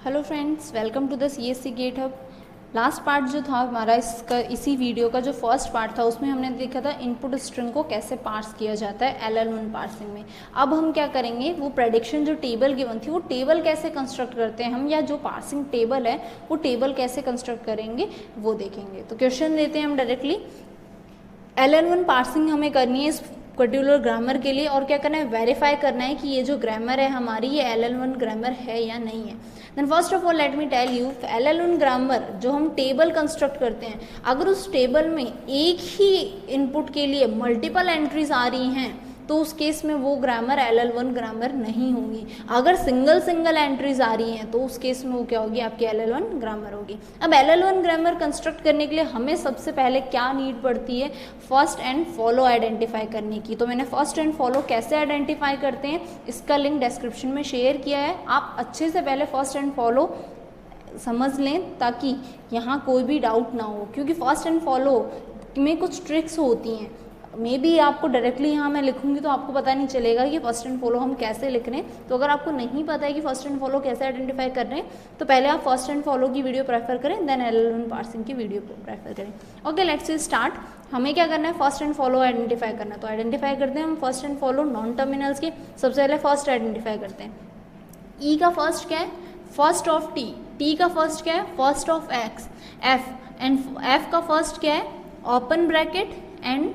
Hello friends, welcome to the CSC get hub. Last part जो था हमारा इसी वीडियो का जो फर्स्ट पार्ट था उसमें हमने देखा था इनपुट स्ट्रिंग को कैसे पार्स किया जाता है LL1 पार्सिंग में। अब हम क्या करेंगे, वो प्रेडिक्शन जो टेबल गिवन थी वो टेबल कैसे कंस्ट्रक्ट करते हैं हम, या जो पार्सिंग टेबल है वो टेबल कैसे कंस्ट्रक्ट करेंगे वो देखेंगे। तो क्वेश्चन देते हैं हम डायरेक्टली। LL1 पार्सिंग हमें करनी है इस पर्टिकुलर ग्रामर के लिए, और क्या करना है, वेरीफाई करना है कि ये जो ग्रामर है हमारी ये LL1 ग्रामर है या नहीं है। Then first of all let me tell you, LL1 grammar जो हम टेबल कंस्ट्रक्ट करते हैं, अगर उस टेबल में एक ही इनपुट के लिए मल्टीपल एंट्रीज आ रही हैं तो उस केस में वो ग्रामर LL1 ग्रामर नहीं होगी। अगर सिंगल एंट्रीज आ रही हैं तो उस केस में वो क्या होगी, आपकी LL1 ग्रामर होगी। अब LL1 ग्रामर कंस्ट्रक्ट करने के लिए हमें सबसे पहले क्या नीड पड़ती है, फर्स्ट एंड फॉलो आइडेंटिफाई करने की। तो मैंने फर्स्ट एंड फॉलो कैसे आइडेंटिफाई करते हैं इसका लिंक डिस्क्रिप्शन में शेयर किया है। आप अच्छे से पहले फर्स्ट एंड फॉलो समझ लें ताकि यहाँ कोई भी डाउट ना हो, क्योंकि फर्स्ट एंड फॉलो में कुछ ट्रिक्स होती हैं। मे बी आपको डायरेक्टली यहाँ मैं लिखूंगी तो आपको पता नहीं चलेगा कि फर्स्ट एंड फॉलो हम कैसे लिख रहे हैं। तो अगर आपको नहीं पता है कि फर्स्ट एंड फॉलो कैसे आइडेंटिफाई कर रहे हैं तो पहले आप फर्स्ट एंड फॉलो की वीडियो प्रेफर करें, देन LL1 पार्सिंग की वीडियो प्रेफर करें। Okay, let's start. हमें क्या करना है, फर्स्ट एंड फॉलो आइडेंटिफाई करना है। तो आइडेंटिफाई करते हैं हम first and follow non terminals के। सबसे पहले फर्स्ट आइडेंटिफाई करते हैं। ई का फर्स्ट क्या है, फर्स्ट ऑफ टी। टी का फर्स्ट क्या है, first of X. F and F का फर्स्ट क्या है, open bracket and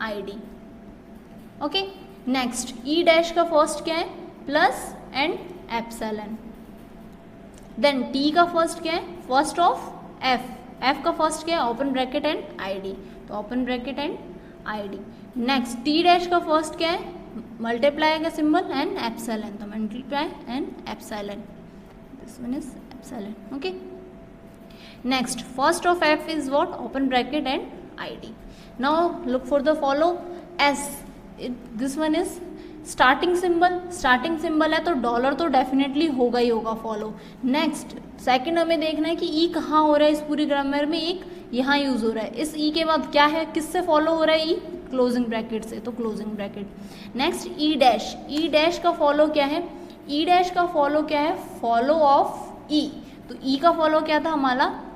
ID। Okay, next E dash का फर्स्ट क्या है, plus and epsilon. Then T का फर्स्ट क्या है, फर्स्ट ऑफ एफ। एफ का फर्स्ट क्या है, ओपन ब्रैकेट एंड ID। तो open bracket and ID। Next T dash का फर्स्ट क्या है, मल्टीप्लाई का सिंबल एंड एप्सिलॉन। तो multiply and epsilon, this one is epsilon. Okay, next first of F is what, open bracket and ID। Now look for the follow S. This one is starting symbol. Starting symbol है तो dollar तो definitely होगा ही होगा follow. Next second हमें देखना है कि ई कहाँ हो रहा है इस पूरी ग्रामर में, एक यहाँ यूज हो रहा है। इस ई के बाद क्या है, किससे फॉलो हो रहा है, ई क्लोजिंग ब्रैकेट से, तो closing bracket. Next E dash. ई डैश का फॉलो क्या है, ई डैश का फॉलो क्या है, फॉलो ऑफ ई। तो ई का फॉलो क्या था,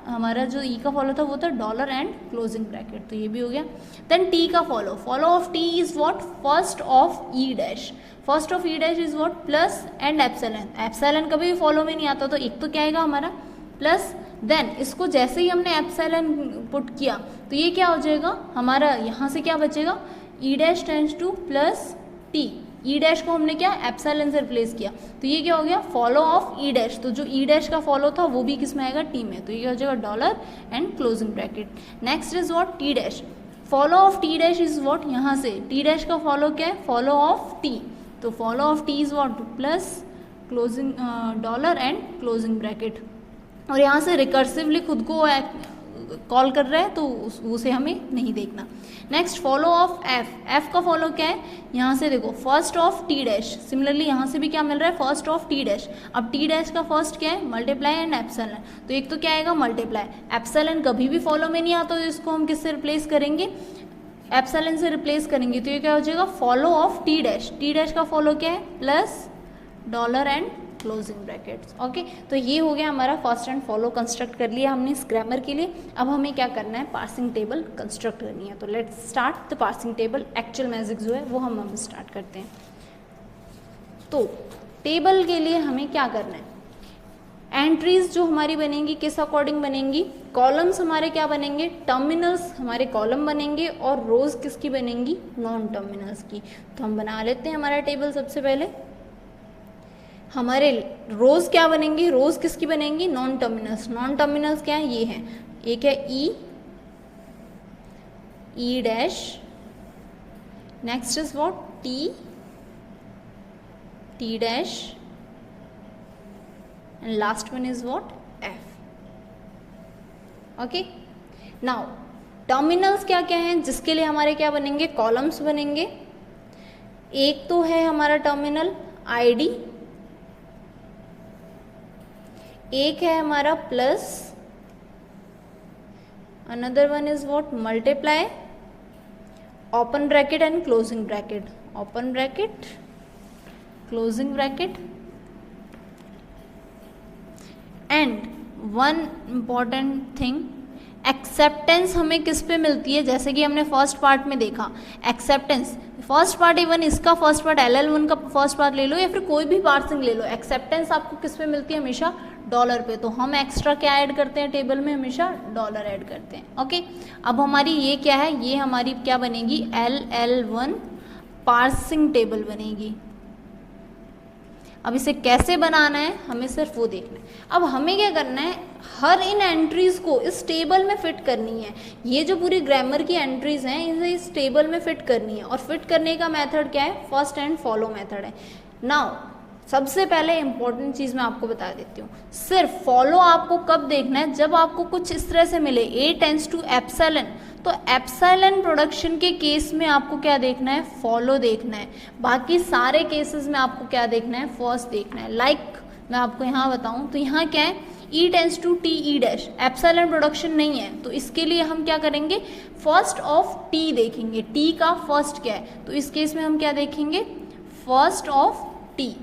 हमारा जो ई का फॉलो था वो था डॉलर एंड क्लोजिंग ब्रैकेट, तो ये भी हो गया। देन टी का follow of T is what, first of E dash. First of E dash is what, plus and epsilon. Epsilon कभी भी फॉलो में नहीं आता तो एक तो क्या आएगा हमारा प्लस। देन इसको जैसे ही हमने एप्सिलॉन पुट किया तो ये क्या हो जाएगा हमारा, यहाँ से क्या बचेगा, ई dash tends to plus T. E dash को हमने क्या एप्सिलॉन से रिप्लेस किया तो ये क्या हो गया, फॉलो ऑफ ई डैश। तो जो ई डैश का फॉलो था वो भी किस में आएगा, टी में, तो ये हो जाएगा dollar and closing bracket. Next is what, T dash. Follow of T dash is what, यहाँ से टी डैश का फॉलो क्या है, फॉलो ऑफ टी। तो follow of T is what, plus closing dollar and closing bracket. और यहाँ से recursively खुद को कॉल कर रहा है तो उसे हमें नहीं देखना। Next follow of F. F का फॉलो क्या है, यहाँ से देखो first of T dash. Similarly यहाँ से भी क्या मिल रहा है, फर्स्ट ऑफ टी डैश। अब टी डैश का फर्स्ट क्या है, मल्टीप्लाई एंड एप्सिलॉन। तो एक तो क्या आएगा मल्टीप्लाई, एप्सिलॉन कभी भी फॉलो में नहीं आता तो इसको हम किससे रिप्लेस करेंगे, एप्सिलॉन से रिप्लेस करेंगे। तो ये क्या हो जाएगा, follow of T dash. T dash का फॉलो क्या है, plus dollar and closing brackets. Okay, तो ये हो गया हमारा फर्स्ट एंड फॉलो कंस्ट्रक्ट कर लिया हमने इस ग्रामर के लिए। अब हमें क्या करना है, पार्सिंग टेबल कंस्ट्रक्ट करनी है। तो let's start the parsing table. Actual magic जो है वो हम अब स्टार्ट करते हैं। तो टेबल के लिए हमें क्या करना है, एंट्रीज जो हमारी बनेंगी किस अकॉर्डिंग बनेंगी, कॉलम्स हमारे क्या बनेंगे, टर्मिनल्स हमारे कॉलम बनेंगे और रोज किसकी बनेंगी, नॉन टर्मिनल्स की। तो हम बना लेते हैं हमारा टेबल। सबसे पहले हमारे रोज क्या बनेंगी, रोज किसकी बनेंगी, नॉन टर्मिनल्स। नॉन टर्मिनल्स क्या है, ये है, एक है ई dash. Next is what, T dash and last one is what, F. Okay, now terminals क्या क्या हैं जिसके लिए हमारे क्या बनेंगे, कॉलम्स बनेंगे। एक तो है हमारा टर्मिनल ID, एक है हमारा plus, another one is what, multiply, open bracket and closing bracket. Open bracket, closing bracket. And one important thing, acceptance हमें किस पे मिलती है, जैसे कि हमने फर्स्ट पार्ट में देखा एक्सेप्टेंस, फर्स्ट पार्ट इवन इसका फर्स्ट पार्ट LL1 का फर्स्ट पार्ट ले लो या फिर कोई भी पार्सिंग ले लो, एक्सेप्टेंस आपको किस पे मिलती है, हमेशा डॉलर पे। तो हम एक्स्ट्रा क्या ऐड करते हैं टेबल में, हमेशा डॉलर ऐड करते हैं। ओके, अब हमारी ये क्या है, ये हमारी क्या बनेगी, LL1 पार्सिंग टेबल बनेगी। अब इसे कैसे बनाना है हमें सिर्फ वो देखना है। अब हमें क्या करना है, हर इन एंट्रीज को इस टेबल में फिट करनी है। ये जो पूरी ग्रामर की एंट्रीज हैं इसे इस टेबल में फिट करनी है, और फिट करने का मेथड क्या है, फर्स्ट एंड फॉलो मेथड है। नाउ सबसे पहले इंपॉर्टेंट चीज़ मैं आपको बता देती हूँ, सिर्फ फॉलो आपको कब देखना है, जब आपको कुछ इस तरह से मिले A टेंड्स टू एप्सिलॉन, तो एप्सिलॉन प्रोडक्शन के केस में आपको क्या देखना है, फॉलो देखना है। बाकी सारे केसेस में आपको क्या देखना है, फर्स्ट देखना है। लाइक मैं आपको यहाँ बताऊँ तो यहाँ क्या है, E tends to TE dash, epsilon production नहीं है, तो इसके लिए हम क्या करेंगे, फर्स्ट ऑफ T देखेंगे, T का फर्स्ट क्या है, तो इस केस में हम क्या देखेंगे, फर्स्ट ऑफ T।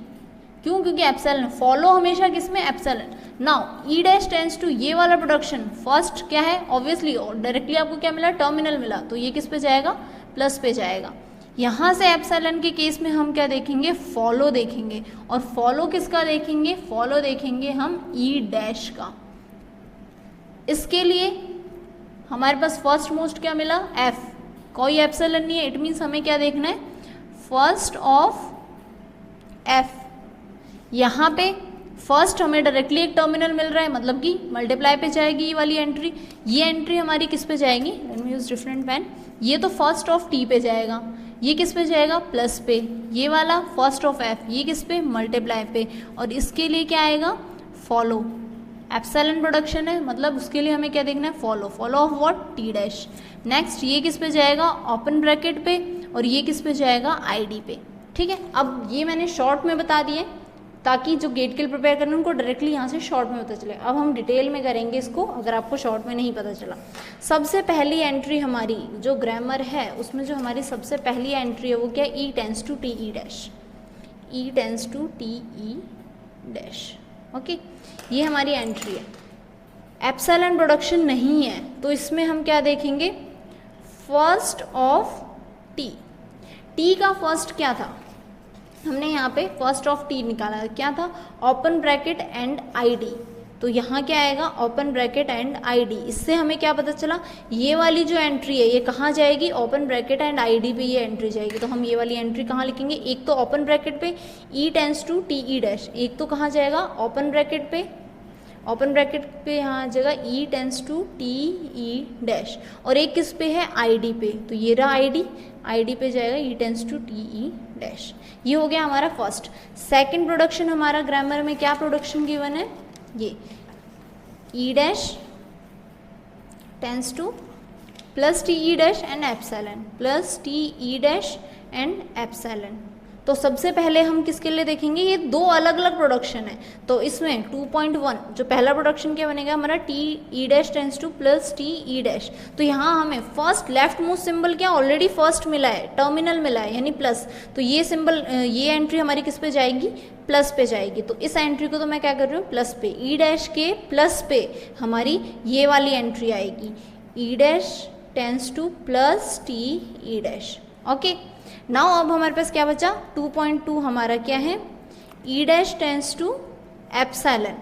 क्यों, क्योंकि एप्सिलॉन, फॉलो हमेशा किसमें, epsilon. Now E dash tends to, ये वाला प्रोडक्शन फर्स्ट क्या है, ऑब्वियसली और डायरेक्टली आपको क्या मिला, टर्मिनल मिला, तो ये किस पे जाएगा, प्लस पे जाएगा। यहाँ से एप्सिलॉन के केस में हम क्या देखेंगे, फॉलो देखेंगे, और फॉलो किसका देखेंगे, फॉलो देखेंगे हम E डैश का। इसके लिए हमारे पास फर्स्ट मोस्ट क्या मिला, F, कोई एप्सिलॉन नहीं है, इट मीन्स हमें क्या देखना है, फर्स्ट ऑफ F। यहाँ पे फर्स्ट हमें डायरेक्टली एक टर्मिनल मिल रहा है, मतलब कि मल्टीप्लाई पे जाएगी ये वाली एंट्री, ये एंट्री हमारी किस पे जाएगी, let me use different pen, ये तो फर्स्ट ऑफ T पे जाएगा, ये किस पे जाएगा, प्लस पे, ये वाला फर्स्ट ऑफ F, ये किस पे, मल्टीप्लाई पे, और इसके लिए क्या आएगा, फॉलो। एप्सिलॉन प्रोडक्शन है, मतलब उसके लिए हमें क्या देखना है, follow, follow of what, T dash. Next ये किस पे जाएगा, ओपन ब्रैकेट पे, और ये किस पे जाएगा, ID पे। ठीक है, अब ये मैंने शॉर्ट में बता दिए ताकि जो गेट के लिए प्रिपेयर करना है उनको डायरेक्टली यहाँ से शॉर्ट में पता चले। अब हम डिटेल में करेंगे इसको, अगर आपको शॉर्ट में नहीं पता चला। सबसे पहली एंट्री हमारी जो ग्रामर है उसमें जो हमारी सबसे पहली एंट्री है वो क्या है, E tends to TE dash, E tends to TE dash. Okay, ये हमारी एंट्री है। एप्सिलॉन प्रोडक्शन नहीं है तो इसमें हम क्या देखेंगे, फर्स्ट ऑफ T। T का फर्स्ट क्या था, हमने यहाँ पे फर्स्ट ऑफ T निकाला, क्या था, ओपन ब्रैकेट एंड ID। तो यहाँ क्या आएगा, ओपन ब्रैकेट एंड ID। इससे हमें क्या पता चला, ये वाली जो एंट्री है ये कहाँ जाएगी, ओपन ब्रैकेट एंड ID पे ये एंट्री जाएगी। तो हम ये वाली एंट्री कहाँ लिखेंगे, एक तो ओपन ब्रैकेट पे E tends to TE dash, एक तो कहाँ जाएगा, ओपन ब्रैकेट पे, ओपन ब्रैकेट पे यहाँ जगह E tends to TE dash, और एक किस पे है, ID पे, तो ये रहा ID पे जाएगा E tends to TE dash. ये हो गया हमारा फर्स्ट। सेकंड प्रोडक्शन हमारा ग्रामर में क्या प्रोडक्शन गिवन है, ये E dash tends to plus TE dash and epsilon, plus TE dash and epsilon. तो सबसे पहले हम किसके लिए देखेंगे, ये दो अलग अलग प्रोडक्शन है। तो इसमें 2.1 जो पहला प्रोडक्शन क्या बनेगा हमारा, TE dash tends to plus TE dash. तो यहाँ हमें फर्स्ट लेफ्ट मोस्ट सिंबल क्या ऑलरेडी फर्स्ट मिला है, टर्मिनल मिला है यानी प्लस, तो ये सिंबल, ये एंट्री हमारी किस पे जाएगी, प्लस पे जाएगी। तो इस एंट्री को तो मैं क्या कर रही हूँ, प्लस पे, E डैश के प्लस पे हमारी ये वाली एंट्री आएगी, E dash tends to plus TE dash. Okay, now अब हमारे पास क्या बचा, 2.2 हमारा क्या है, E dash tends to epsilon.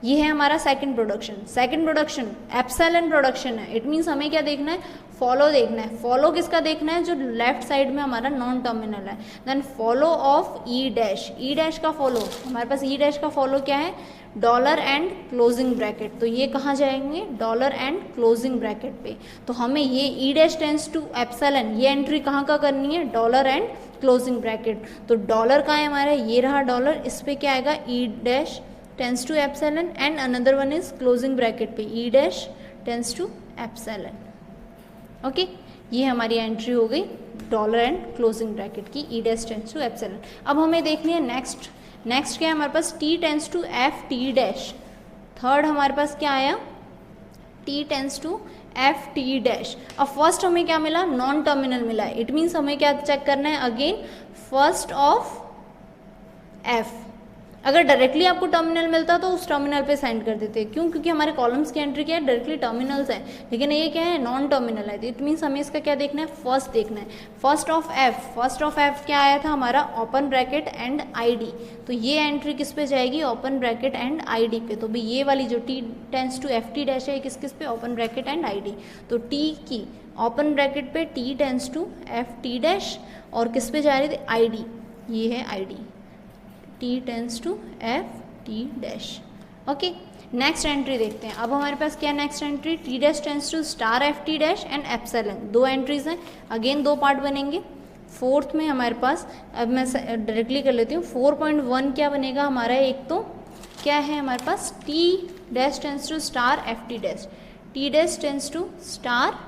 ये है हमारा second production. Second production epsilon production है, इट मीन्स हमें क्या देखना है, फॉलो देखना है। फॉलो किसका देखना है, जो लेफ्ट साइड में हमारा नॉन टर्मिनल है। Then follow of E dash, E dash का फॉलो, हमारे पास E डैश का फॉलो क्या है, डॉलर एंड क्लोजिंग ब्रैकेट। तो ये कहाँ जाएंगे, डॉलर एंड क्लोजिंग ब्रैकेट पे। तो हमें ये E dash tends to epsilon, ये एंट्री कहाँ का करनी है, डॉलर एंड क्लोजिंग ब्रैकेट। तो डॉलर का है हमारा, ये रहा डॉलर, इस पे क्या आएगा, E dash tends to epsilon and another one is closing bracket पे E dash tends to epsilon. Okay, ये हमारी एंट्री हो गई डॉलर एंड क्लोजिंग ब्रैकेट की, E dash tends to epsilon. अब हमें देखनी है नेक्स्ट क्या है हमारे पास, T tends to FT dash. Third हमारे पास क्या आया, T tends to FT dash. अब फर्स्ट हमें क्या मिला, नॉन टर्मिनल मिला है, इट मीन्स हमें क्या चेक करना है, अगेन फर्स्ट ऑफ F। अगर डायरेक्टली आपको टर्मिनल मिलता तो उस टर्मिनल पे सेंड कर देते। क्यों? क्योंकि हमारे कॉलम्स की एंट्री क्या है, डायरेक्टली टर्मिनल्स है, लेकिन ये क्या है, नॉन टर्मिनल है। इट मीन्स हमें इसका क्या देखना है, फर्स्ट देखना है। फर्स्ट ऑफ एफ क्या आया था हमारा, ओपन ब्रैकेट एंड आईडी। तो ये एंट्री किस पे जाएगी, ओपन ब्रैकेट एंड आईडी पे। तो भी ये वाली जो T tends to F T dash है किस किस पे, ओपन ब्रैकेट एंड आईडी। तो टी की ओपन ब्रैकेट पे T tends to F T dash, और किस पे जा रही थी, आईडी, ये है ID, T tends to F T dash. Okay, next entry देखते हैं। अब हमारे पास क्या next entry, T dash tends to star F T dash and epsilon. दो एंट्रीज हैं, अगेन दो पार्ट बनेंगे। फोर्थ में हमारे पास, अब मैं डायरेक्टली कर लेती हूँ, 4.1 क्या बनेगा हमारा, एक तो क्या है हमारे पास, T dash tends to star F T dash, T dash tends to star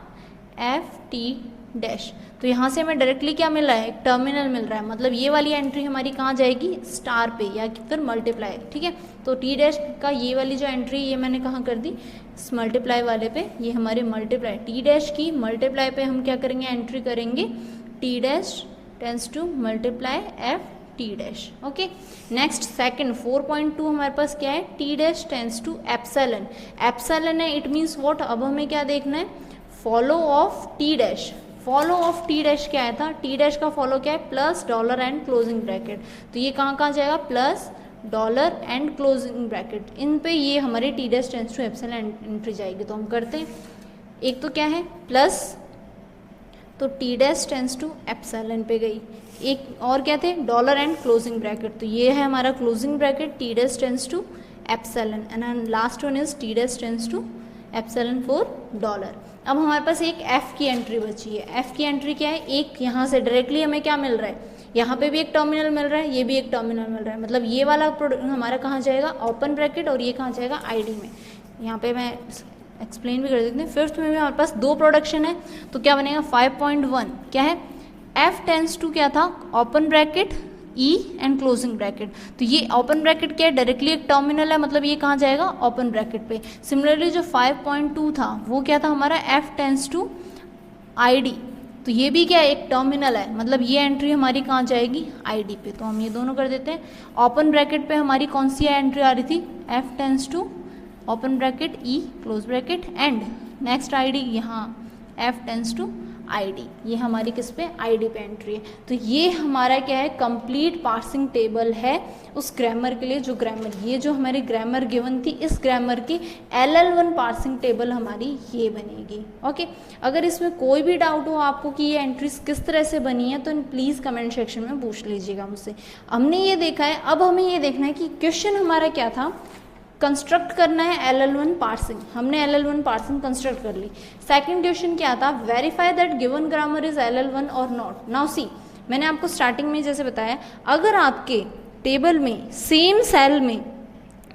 F T dash. तो यहाँ से हमें डायरेक्टली क्या मिल रहा है, एक टर्मिनल मिल रहा है, मतलब ये वाली एंट्री हमारी कहाँ जाएगी, स्टार पे या फिर मल्टीप्लाई। ठीक है, तो टी डैश का ये वाली जो एंट्री ये मैंने कहाँ कर दी, इस मल्टीप्लाई वाले पे, ये हमारे मल्टीप्लाई, टी डैश की मल्टीप्लाई पे हम क्या करेंगे, एंट्री करेंगे, T dash tends to multiply F T dash. Okay, next second 4.2 हमारे पास क्या है, T dash tends to epsilon. Epsilon है, इट मीन्स व्हाट, अब हमें क्या देखना है, follow of T dash. Follow of T dash क्या आया था, टी डैश का फॉलो क्या है, plus dollar and closing bracket. तो ये कहाँ कहाँ जाएगा, plus dollar and closing bracket, इन पे ये हमारे T dash tends to epsilon entry जाएगी। तो हम करते हैं, एक तो क्या है प्लस, तो T dash tends to epsilon पे गई, एक और क्या थे, डॉलर एंड क्लोजिंग ब्रैकेट। तो ये है हमारा closing bracket, T dash tends to epsilon, and last one is T dash tends to epsilon for dollar. अब हमारे पास एक एफ की एंट्री बची है। एफ की एंट्री क्या है, एक यहाँ से डायरेक्टली हमें क्या मिल रहा है, यहाँ पे भी एक टर्मिनल मिल रहा है, ये भी एक टर्मिनल मिल रहा है, मतलब ये वाला हमारा कहाँ जाएगा, ओपन ब्रैकेट, और ये कहाँ जाएगा, आईडी में। यहाँ पे मैं एक्सप्लेन भी कर देती हूँ। फिफ्थ में भी हमारे पास दो प्रोडक्शन है, तो क्या बनेगा, 5.1 क्या है, एफ टेंस टू क्या था, open bracket E and closing bracket. तो ये ओपन ब्रैकेट क्या है, डायरेक्टली एक टर्मिनल है, मतलब ये कहाँ जाएगा, ओपन ब्रैकेट पे। सिमिलरली जो 5.2 था वो क्या था हमारा, एफ टेंस टू आईडी। तो ये भी क्या है, एक टर्मिनल है, मतलब ये एंट्री हमारी कहाँ जाएगी, आईडी पे। तो हम ये दोनों कर देते हैं। ओपन ब्रैकेट पे हमारी कौन सी एंट्री आ रही थी, F tends to open bracket E close bracket, and next ID यहाँ एफ टेंस टू आईडी, ये हमारी किस पे, आईडी पे एंट्री है। तो ये हमारा क्या है, कंप्लीट पार्सिंग टेबल है उस ग्रामर के लिए, जो ग्रामर, ये जो हमारी ग्रामर गिवन थी, इस ग्रामर की LL1 पार्सिंग टेबल हमारी ये बनेगी। ओके, अगर इसमें कोई भी डाउट हो आपको कि ये एंट्रीज किस तरह से बनी है, तो प्लीज़ कमेंट सेक्शन में पूछ लीजिएगा मुझसे। हमने ये देखा है, अब हमें ये देखना है कि क्वेश्चन हमारा क्या था, कंस्ट्रक्ट करना है LL1 पार्सिंग। हमने LL1 पार्सिंग कंस्ट्रक्ट कर ली। सेकंड क्वेश्चन क्या था, verify that given grammar is LL1 और नॉट। नाउ सी, मैंने आपको स्टार्टिंग में जैसे बताया, अगर आपके टेबल में सेम सेल में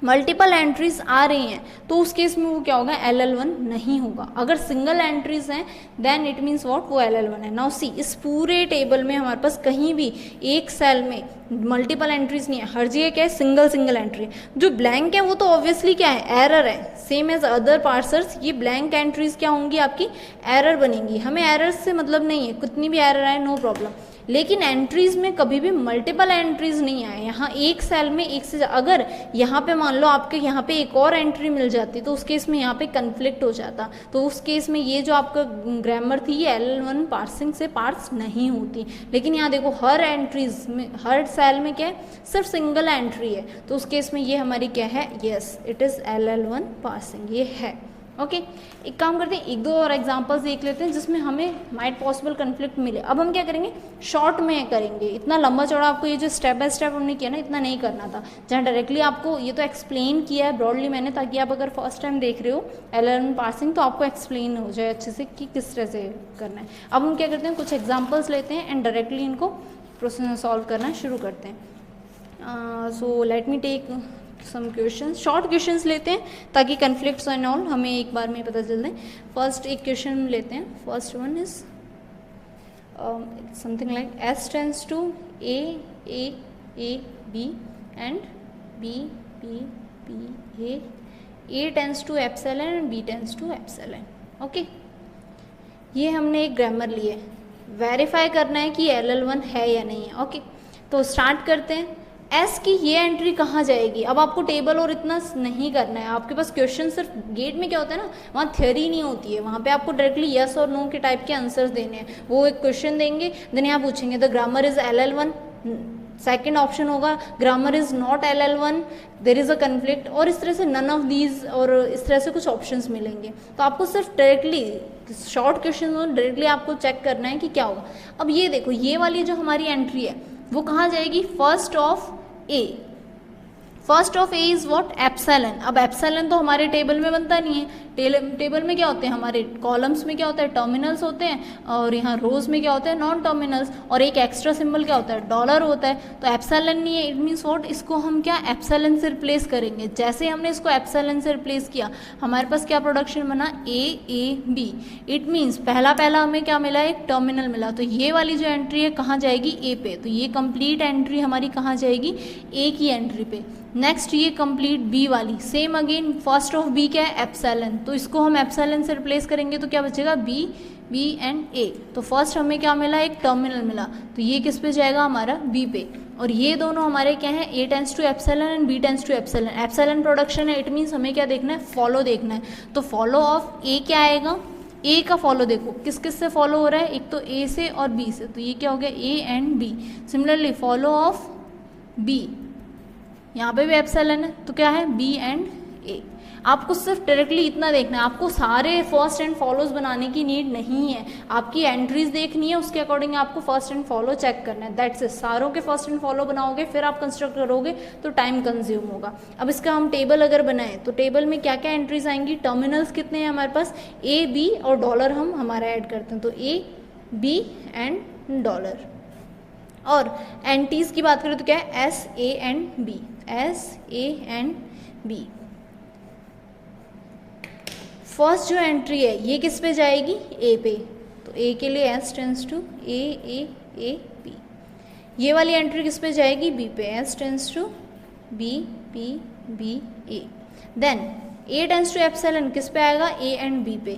मल्टीपल एंट्रीज आ रही हैं तो उस केस में वो क्या होगा, LL1 नहीं होगा। अगर सिंगल एंट्रीज हैं देन इट मीन्स व्हाट, वो LL1 है। नाउ सी, इस पूरे टेबल में हमारे पास कहीं भी एक सेल में मल्टीपल एंट्रीज नहीं है, हर जगह क्या है, सिंगल सिंगल एंट्री। जो ब्लैंक है वो तो ऑब्वियसली क्या है, एरर है। सेम एज अदर पार्सर्स, ये ब्लैंक एंट्रीज क्या होंगी, आपकी एरर बनेंगी। हमें एरर्स से मतलब नहीं है, कितनी भी एरर आए नो प्रॉब्लम, लेकिन एंट्रीज में कभी भी मल्टीपल एंट्रीज नहीं आए। यहाँ एक सेल में एक से, अगर यहाँ पे मान लो आपके यहाँ पे एक और एंट्री मिल जाती तो उस केस में यहाँ पे कन्फ्लिक्ट हो जाता। तो उस केस में ये जो आपका ग्रामर थी ये LL1 पार्सिंग से पार्स नहीं होती। लेकिन यहाँ देखो हर एंट्रीज में, हर सेल में क्या है, सिर्फ सिंगल एंट्री है, तो उस केस में ये हमारी क्या है, yes it is LL1 parsing, ये है। ओके, एक काम करते हैं, एक दो और एग्जांपल्स देख लेते हैं जिसमें हमें माइट पॉसिबल कन्फ्लिक्ट मिले। अब हम क्या करेंगे, शॉर्ट में करेंगे। इतना लंबा चौड़ा आपको ये जो स्टेप बाय स्टेप हमने किया ना, इतना नहीं करना था। जहाँ डायरेक्टली आपको ये तो एक्सप्लेन किया है ब्रॉडली मैंने, ताकि आप अगर फर्स्ट टाइम देख रहे हो LL1 पार्सिंग तो आपको एक्सप्लेन हो जाए अच्छे से कि किस तरह से करना है। अब हम क्या करते हैं, कुछ एग्जाम्पल्स लेते हैं एंड डायरेक्टली इनको प्रोसेस सॉल्व करना शुरू करते हैं। So let me take some questions, short questions लेते हैं ताकि कन्फ्लिक्ट्स एंड ऑल हमें एक बार में पता चल जाए। फर्स्ट एक क्वेश्चन लेते हैं। First one is something like S tends to A A A B and B B B A, A tends to epsilon and B tends to epsilon. Okay, ये हमने एक ग्रामर ली है, वेरीफाई करना है कि LL1 है या नहीं है। ओके, तो स्टार्ट करते हैं। एस की ये एंट्री कहाँ जाएगी। अब आपको टेबल और इतना नहीं करना है, आपके पास क्वेश्चन सिर्फ गेट में क्या होता है ना, वहाँ थ्योरी नहीं होती है, वहाँ पे आपको डायरेक्टली यस और नो के टाइप के आंसर्स देने हैं। वो एक क्वेश्चन देंगे, देन यहाँ पूछेंगे the grammar is LL1, second option होगा grammar is not LL1, there is a conflict, और इस तरह से नन ऑफ दीज, और इस तरह से कुछ ऑप्शंस मिलेंगे। तो आपको सिर्फ डायरेक्टली शॉर्ट क्वेश्चन डायरेक्टली आपको चेक करना है कि क्या होगा। अब ये देखो, ये वाली जो हमारी एंट्री है वो कहाँ जाएगी, first of A. First of A is what, epsilon. अब एप्सिलॉन तो हमारे टेबल में बनता नहीं है, टेबल में क्या होते हैं, हमारे कॉलम्स में क्या होता है, टर्मिनल्स होते हैं, और यहाँ रोज में क्या होता है, नॉन टर्मिनल्स, और एक एक्स्ट्रा सिंबल क्या होता है, डॉलर होता है। तो एप्सिलॉन नहीं है, इट मीन्स व्हाट, इसको हम क्या एप्सिलॉन से रिप्लेस करेंगे। जैसे हमने इसको एप्सिलॉन से रिप्लेस किया, हमारे पास क्या प्रोडक्शन बना, A B। इट मीन्स पहला हमें क्या मिला, एक टर्मिनल मिला। तो ये वाली जो एंट्री है कहाँ जाएगी, ए पे। तो ये कंप्लीट एंट्री हमारी कहाँ जाएगी, ए की एंट्री पे। नेक्स्ट ये कंप्लीट बी वाली, same again first of B क्या है, एप्सिलॉन। तो इसको हम एप्सिलॉन से रिप्लेस करेंगे तो क्या बचेगा, बी एंड ए। तो फर्स्ट हमें क्या मिला, एक टर्मिनल मिला, तो ये किस पे जाएगा, हमारा बी पे। और ये दोनों हमारे क्या है, A tends to epsilon and B tends to epsilon. Epsilon production है, इट मीन्स हमें क्या देखना है, फॉलो देखना है। तो फॉलो ऑफ ए क्या आएगा, ए का फॉलो देखो किस किस से फॉलो हो रहा है, एक तो ए से और बी से, तो ये क्या हो गया, A and B. Similarly follow of B, यहाँ पे भी एप्सिलॉन है, तो क्या है, बी एंड ए। आपको सिर्फ डायरेक्टली इतना देखना है, आपको सारे फर्स्ट एंड फॉलोज बनाने की नीड नहीं है। आपकी एंट्रीज देखनी है, उसके अकॉर्डिंग आपको फर्स्ट एंड फॉलो चेक करना है, दैट्स इट। सारों के फर्स्ट एंड फॉलो बनाओगे फिर आप कंस्ट्रक्ट करोगे तो टाइम कंज्यूम होगा। अब इसका हम टेबल अगर बनाएं तो टेबल में क्या क्या एंट्रीज आएंगी, टर्मिनल्स कितने हैं हमारे पास, A B और डॉलर हम हमारा ऐड करते हैं, तो A B एंड डॉलर। और एंटीज की बात करें तो क्या है, S A and B, S A and B। First जो एंट्री है ये किस पे जाएगी, ए पे। तो ए के लिए S tends to A B। ये वाली एंट्री किस पे जाएगी, बी पे, S tends to B A। Then A tends to epsilon किस पे आएगा, A एंड B पे,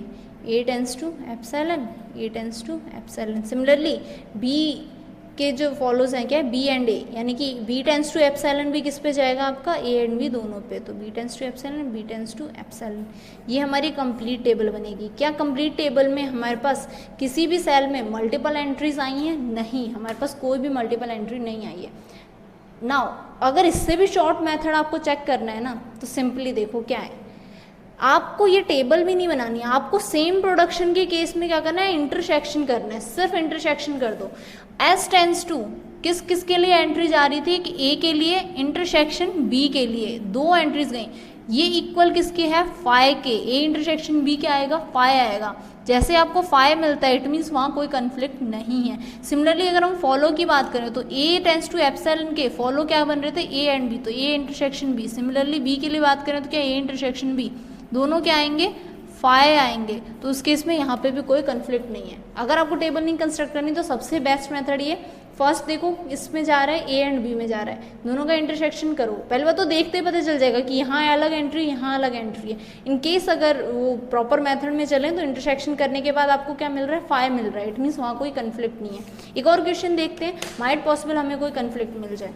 A tends to epsilon, A tends to epsilon. Similarly B के जो फॉलोज हैं क्या है, बी एंड ए, यानी कि बी टेंस टू एप्सिलॉन भी किस पे जाएगा आपका, ए एंड बी दोनों पे। तो B tends to epsilon, B tends to epsilon. ये हमारी कंप्लीट टेबल बनेगी। क्या कंप्लीट टेबल में हमारे पास किसी भी सेल में मल्टीपल एंट्रीज आई हैं, नहीं, हमारे पास कोई भी मल्टीपल एंट्री नहीं आई है। नाउ अगर इससे भी शॉर्ट मेथड आपको चेक करना है ना, तो सिंपली देखो क्या है, आपको ये टेबल भी नहीं बनानी है, आपको सेम प्रोडक्शन के केस में क्या करना है, इंटरसेक्शन करना है, सिर्फ इंटरसेक्शन कर दो। S टेंस टू किस किस के लिए एंट्री जा रही थी, कि A के लिए इंटरसेक्शन B के लिए, दो एंट्रीज गई। ये इक्वल किसके है, फाई के, A इंटरसेक्शन B क्या आएगा, फाई आएगा। जैसे आपको फाई मिलता है, इट मीन्स वहाँ कोई कन्फ्लिक्ट नहीं है। सिमिलरली अगर हम फॉलो की बात करें तो A टेंस टू एप्सिलॉन के फॉलो क्या बन रहे थे, A एंड B, तो A intersection B। Similarly B के लिए बात करें तो क्या, A इंटरसेक्शन B, दोनों क्या आएंगे, फाई आएंगे। तो उस केस में यहाँ पे भी कोई कंफ्लिक्ट नहीं है। अगर आपको टेबल नहीं कंस्ट्रक्ट करनी तो सबसे बेस्ट मेथड ये, फर्स्ट देखो इसमें जा रहा है, ए एंड बी में जा रहा है, दोनों का इंटरसेक्शन करो। पहले बार तो देखते ही पता चल जाएगा कि यहाँ अलग एंट्री, यहाँ अलग एंट्री है। इन केस अगर वो प्रॉपर मेथड में चलें तो इंटरसेक्शन करने के बाद आपको क्या मिल रहा है, फाई मिल रहा है, इट मीन्स वहाँ कोई कन्फ्लिक्ट नहीं है। एक और क्वेश्चन देखते हैं, माइट पॉसिबल हमें कोई कन्फ्लिक्ट मिल जाए।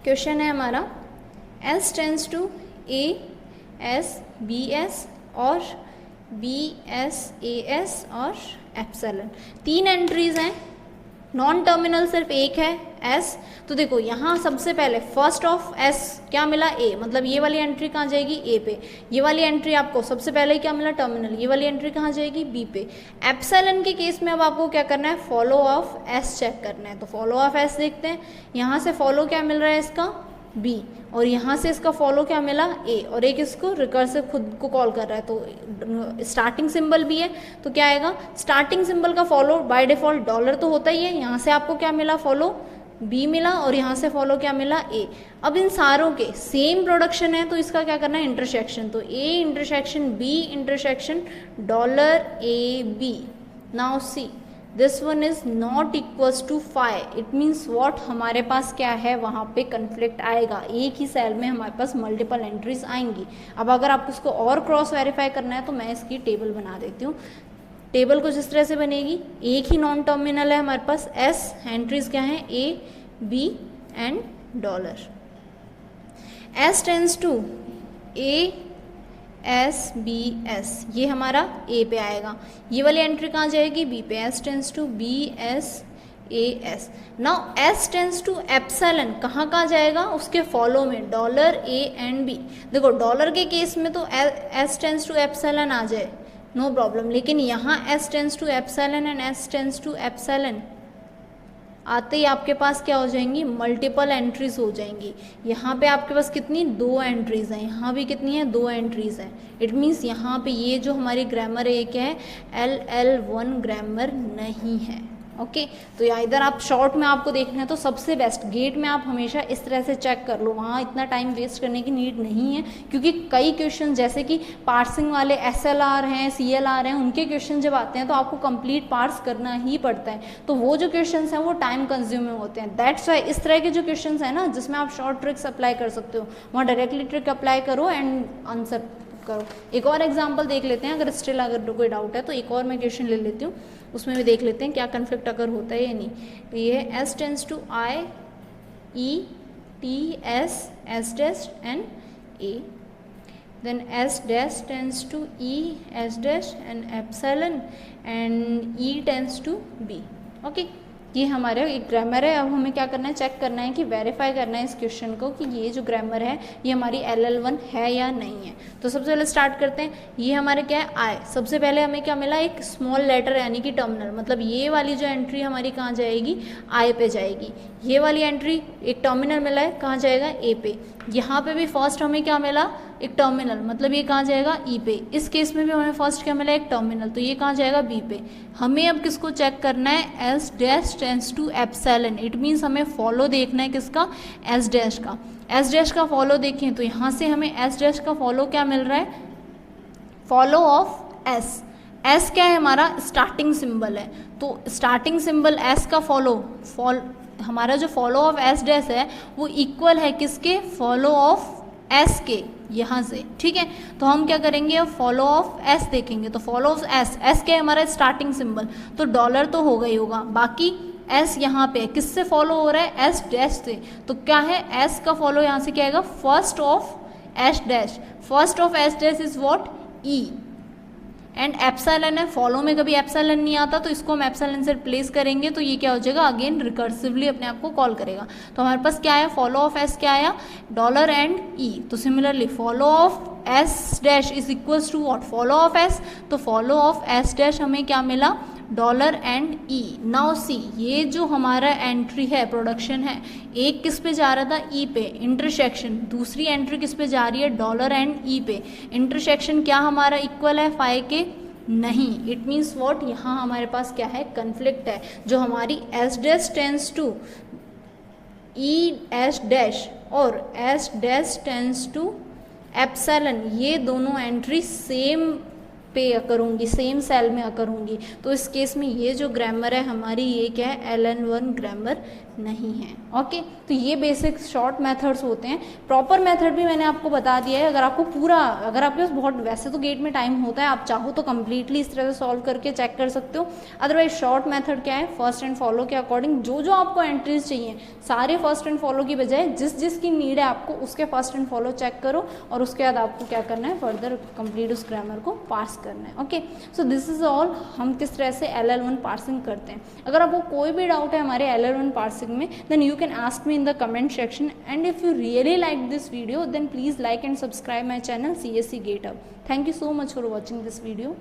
क्वेश्चन है हमारा, S tends to A S B S और BS और एप्सिलॉन, तीन एंट्रीज हैं, नॉन टर्मिनल सिर्फ एक है S। तो देखो यहाँ सबसे पहले फर्स्ट ऑफ S क्या मिला, A, मतलब ये वाली एंट्री कहाँ जाएगी, A पे। ये वाली एंट्री आपको सबसे पहले क्या मिला, टर्मिनल, ये वाली एंट्री कहाँ जाएगी, B पे। एप्सिलॉन के केस में अब आपको क्या करना है, फॉलो ऑफ S चेक करना है। तो फॉलो ऑफ S देखते हैं, यहाँ से फॉलो क्या मिल रहा है इसका, B, और यहाँ से इसका फॉलो क्या मिला, A, और एक इसको रिकर्सिव खुद को कॉल कर रहा है, तो स्टार्टिंग सिंबल भी है, तो क्या आएगा, स्टार्टिंग सिंबल का फॉलो बाय डिफॉल्ट डॉलर तो होता ही है। यहाँ से आपको क्या मिला, फॉलो B मिला, और यहाँ से फॉलो क्या मिला, A। अब इन सारों के सेम प्रोडक्शन है तो इसका क्या करना है, इंटरसेक्शन। तो A intersection B intersection dollar AB। Now see this one is not equals to phi, it means what, हमारे पास क्या है, वहाँ पे कन्फ्लिक्ट आएगा, एक ही सेल में हमारे पास मल्टीपल एंट्रीज आएंगी। अब अगर आपको इसको और क्रॉस वेरीफाई करना है तो मैं इसकी टेबल बना देती हूँ। टेबल कुछ इस तरह से बनेगी, एक ही नॉन टर्मिनल है हमारे पास S, एंट्रीज क्या है A B and dollar. S tends to ASBS, ये हमारा A पे आएगा, ये वाली एंट्री कहाँ जाएगी? B पे। S tends to BSAS। Now S tends to epsilon कहाँ कहाँ जाएगा? उसके फॉलो में डॉलर A एंड B। देखो डॉलर के केस में तो S टेंस टू एप्सिलॉन आ जाए, नो प्रॉब्लम, लेकिन यहाँ S tends to epsilon and S tends to epsilon आते ही आपके पास क्या हो जाएंगी? मल्टीपल एंट्रीज हो जाएंगी। यहाँ पे आपके पास कितनी? 2 एंट्रीज हैं, यहाँ भी कितनी है? 2 एंट्रीज हैं। इट मीन्स यहाँ पे ये जो हमारी ग्रामर है ये क्या है? LL1 ग्रामर नहीं है। ओके तो या इधर आप शॉर्ट में आपको देखना है तो सबसे बेस्ट गेट में आप हमेशा इस तरह से चेक कर लो, वहाँ इतना टाइम वेस्ट करने की नीड नहीं है, क्योंकि कई क्वेश्चन जैसे कि पार्सिंग वाले SLR हैं, CLR हैं, उनके क्वेश्चन जब आते हैं तो आपको कंप्लीट पार्स करना ही पड़ता है, तो वो जो क्वेश्चन हैं वो टाइम कंज्यूमिंग होते हैं। दैट्स वाई इस तरह के जो क्वेश्चन है ना जिसमें आप शॉर्ट ट्रिक्स अप्लाई कर सकते हो, वहाँ डायरेक्टली ट्रिक अप्लाई करो एंड आंसर करो। एक और एग्जाम्पल देख लेते हैं, अगर स्टिल अगर कोई डाउट है तो एक और मैं क्वेश्चन ले लेती हूँ, उसमें भी देख लेते हैं क्या कन्फ्लिक्ट अगर होता है या नहीं। तो ये है S tends to IETS S dash and A, then S dash tends to E S dash and epsilon and E tends to B। Okay ये हमारे एक ग्रामर है। अब हमें क्या करना है? चेक करना है कि वेरीफाई करना है इस क्वेश्चन को कि ये जो ग्रामर है ये हमारी LL1 है या नहीं है। तो सबसे पहले स्टार्ट करते हैं। ये हमारे क्या है? I। सबसे पहले हमें क्या मिला? एक स्मॉल लेटर यानी कि टर्मिनल, मतलब ये वाली जो एंट्री हमारी कहाँ जाएगी? I पे जाएगी। ये वाली एंट्री एक टर्मिनल मिला है, कहाँ जाएगा? A पे। यहाँ पे भी फर्स्ट हमें क्या मिला? एक टर्मिनल, मतलब ये कहाँ जाएगा? E पे। इस केस में भी हमें फर्स्ट क्या मिला? एक टर्मिनल, तो ये कहाँ जाएगा? B पे। हमें अब किसको चेक करना है? S dash tends to epsilon. It means हमें फॉलो देखना है किसका? S डैश का। S डैश का फॉलो देखें तो यहाँ से हमें S डैश का फॉलो क्या मिल रहा है? Follow of S। S क्या है? हमारा स्टार्टिंग सिंबल है, तो स्टार्टिंग सिंबल S का हमारा जो फॉलो ऑफ S डैश है वो इक्वल है किसके? फॉलो ऑफ S के, यहाँ से। ठीक है, तो हम क्या करेंगे? अब फॉलो ऑफ S देखेंगे, तो फॉलो ऑफ S क्या है? हमारा स्टार्टिंग सिंबल, तो डॉलर तो होगा ही होगा, बाकी S यहाँ पे किससे फॉलो हो रहा है? S डैश से। तो क्या है? S का फॉलो यहाँ से क्या आएगा? First of S dash. First of S dash is what? E and epsilon है। फॉलो में कभी एप्सिलॉन नहीं आता, तो इसको हम एप्सिलॉन से रिप्लेस करेंगे, तो ये क्या हो जाएगा? अगेन रिकर्सिवली अपने आप को कॉल करेगा। तो हमारे पास क्या है? फॉलो ऑफ S क्या आया? Dollar and E। तो similarly follow of S dash is equals to what? Follow of S। तो फॉलो ऑफ S डैश हमें क्या मिला? Dollar and E। Now see, ये जो हमारा एंट्री है, प्रोडक्शन है, एक किस पे जा रहा था? E पे, इंटरसेक्शन। दूसरी एंट्री किस पे जा रही है? डॉलर एंड E पे। इंटरसेक्शन क्या हमारा इक्वल है? फाई के? नहीं। It means what? यहाँ हमारे पास क्या है? कन्फ्लिक्ट है। जो हमारी S dash tends to E S dash और S dash tends to epsilon, ये दोनों एंट्री सेम पे अकर होंगी, सेम सेल में अकर होंगी, तो इस केस में ये जो ग्रामर है हमारी, ये क्या है? LL1 ग्रामर नहीं है। ओके तो ये बेसिक शॉर्ट मेथड्स होते हैं। प्रॉपर मेथड भी मैंने आपको बता दिया है। अगर आपको अगर आपके पास बहुत, वैसे तो गेट में टाइम होता है, आप चाहो तो कम्प्लीटली इस तरह से सॉल्व करके चेक कर सकते हो। अदरवाइज शॉर्ट मेथड क्या है? फर्स्ट एंड फॉलो के अकॉर्डिंग जो आपको एंट्रीज चाहिए, सारे फर्स्ट एंड फॉलो की बजाय जिसकी नीड है आपको उसके फर्स्ट एंड फॉलो चेक करो, और उसके बाद आपको क्या करना है? फर्दर कंप्लीट उस ग्रामर को पार्स करना है। Okay so this is all, हम किस तरह से LL1 पार्सिंग करते हैं। अगर आपको कोई भी डाउट है हमारे LL1 पार्सिंग में, then you can ask me in the comment section, and if you really like this video then please like and subscribe my channel CSC GateHub. Thank you so much for watching this video.